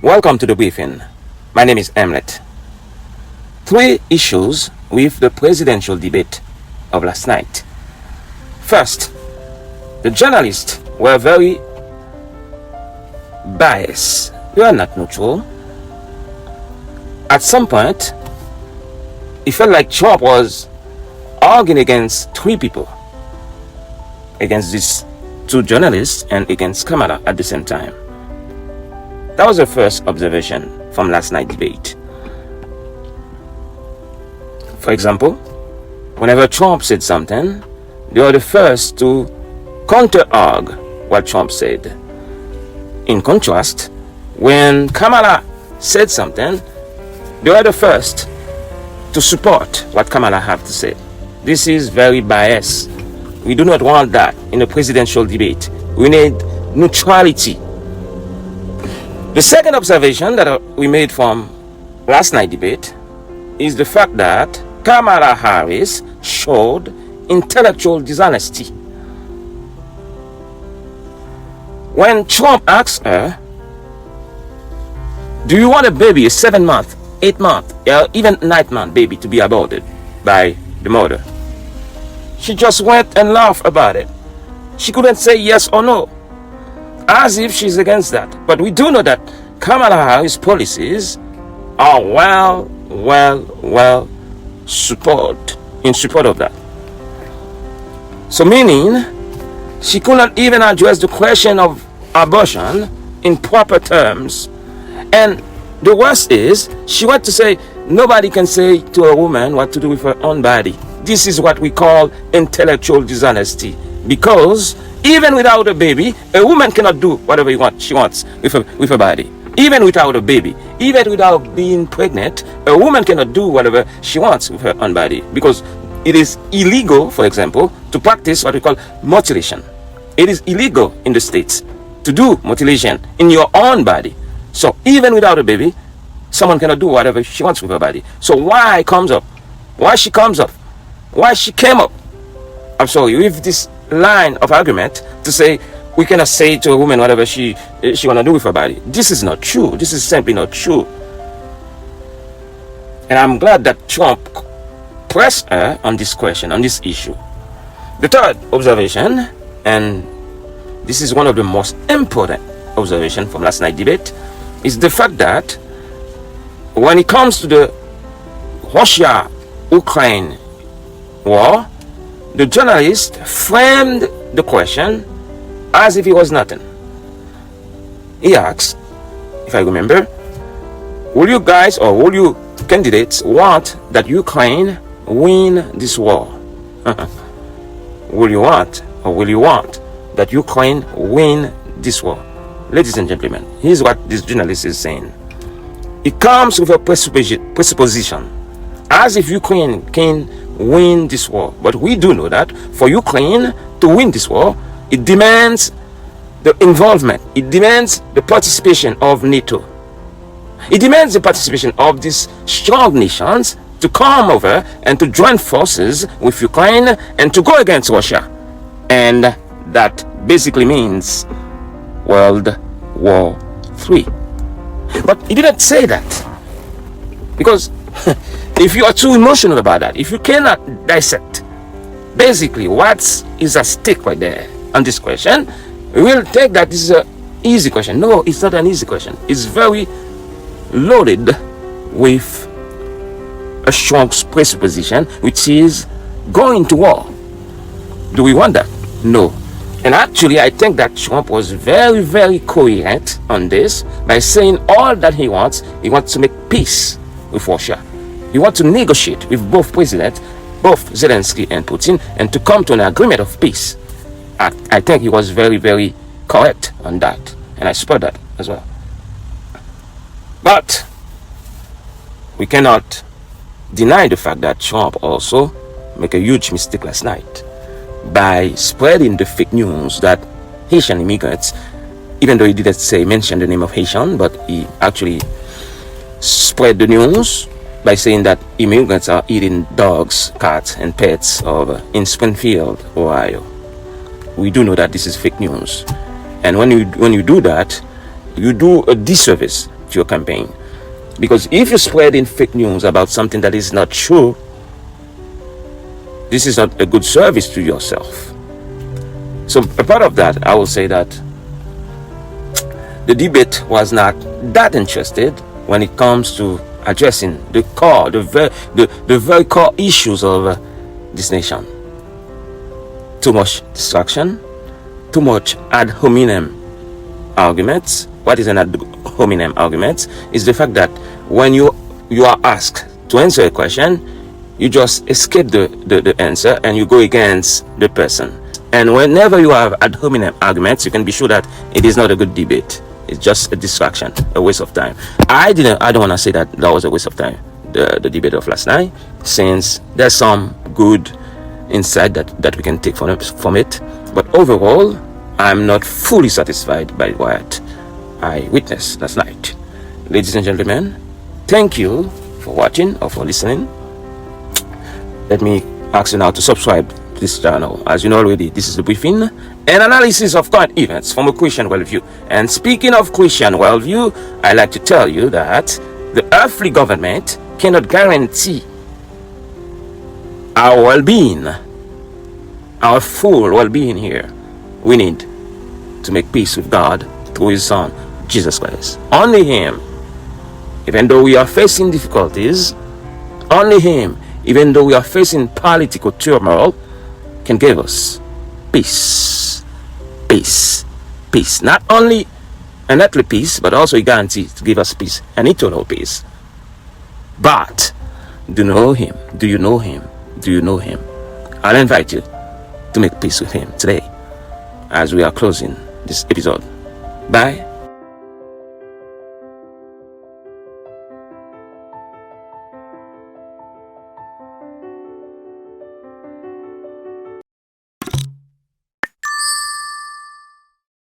Welcome to the briefing. My name is Hamlet. 3 issues with the presidential debate of last night. First, the journalists were very biased. They are not neutral. At some point, it felt like Trump was arguing against 3 people, against these 2 journalists and against Kamala at the same time. That was the first observation from last night's debate. For example, whenever Trump said something, they were the first to counter-argue what Trump said. In contrast, when Kamala said something, they were the first to support what Kamala had to say. This is very biased. We do not want that in a presidential debate. We need neutrality. The second observation that we made from last night's debate is the fact that Kamala Harris showed intellectual dishonesty. When Trump asked her, do you want a baby, a 7-month, 8-month, even 9-month baby to be aborted by the mother? She just went and laughed about it. She couldn't say yes or no, as if she's against that. But we do know that Kamala Harris' policies are in support of that. So meaning, she could not even address the question of abortion in proper terms. And the worst is, she went to say, nobody can say to a woman what to do with her own body. This is what we call intellectual dishonesty. Because even without a baby, a woman cannot do whatever she wants with her body. Even without a baby, even without being pregnant, a woman cannot do whatever she wants with her own body. Because it is illegal, for example, to practice what we call mutilation. It is illegal in the States to do mutilation in your own body. So even without a baby, someone cannot do whatever she wants with her body. So why she came up, I'm sorry, with this line of argument to say we cannot say to a woman whatever she want to do with her body. This is not true. This is simply not true. And I'm glad that Trump pressed her on this question, on this issue. The third observation, and this is one of the most important observations from last night's debate, is the fact that when it comes to the Russia-Ukraine war, the journalist framed the question as if it was nothing. He asked, if I remember, will you guys or will you candidates want that Ukraine win this war? Will you want that Ukraine win this war? Ladies and gentlemen, here's what this journalist is saying. It comes with a presupposition, as if Ukraine can win this war. But we do know that for Ukraine to win this war, it demands the involvement. It demands the participation of NATO. It demands the participation of these strong nations to come over and to join forces with Ukraine and to go against Russia. And that basically means World War III. But he didn't say that. Because if you are too emotional about that, if you cannot dissect basically what is at stake right there on this question, we will take that this is an easy question. No, it's not an easy question. It's very loaded with a strong presupposition, which is going to war. Do we want that? No. And actually, I think that Trump was very, very coherent on this by saying all that he wants to make peace with Russia. He wants to negotiate with both presidents, both Zelensky and Putin, and to come to an agreement of peace. I think he was very, very correct on that, and I support that as well. But we cannot deny the fact that Trump also made a huge mistake last night by spreading the fake news that Haitian immigrants, even though he didn't mention the name of Haitian, but he actually spread the news by saying that immigrants are eating dogs, cats, and pets in Springfield, Ohio. We do know that this is fake news. And when you do that, you do a disservice to your campaign. Because if you're spreading fake news about something that is not true, this is not a good service to yourself. So a part of that, I will say that the debate was not that interested when it comes to addressing the core, the very core issues of this nation. Too much distraction, too much ad hominem arguments. What is an ad hominem argument? Is the fact that when you are asked to answer a question, you just escape the answer and you go against the person. And whenever you have ad hominem arguments, you can be sure that it is not a good debate. It's just a distraction, a waste of time. I don't want to say that was a waste of time, the debate of last night, since there's some good insight that we can take from it. But overall, I'm not fully satisfied by what I witnessed last night. Ladies and gentlemen, thank you for watching or for listening. Let me ask you now to subscribe to this channel. As you know already, this is the briefing and analysis of current events from a Christian worldview. And speaking of Christian worldview, I like to tell you that the earthly government cannot guarantee our well-being, our full well-being here. We need to make peace with God through His Son, Jesus Christ. Only Him, even though we are facing difficulties, only Him, even though we are facing political turmoil, can give us peace. Peace. Peace. Not only an earthly peace, but also a guarantee to give us peace, an eternal peace. But do you know Him? Do you know Him? Do you know Him? I'll invite you to make peace with Him today as we are closing this episode. Bye.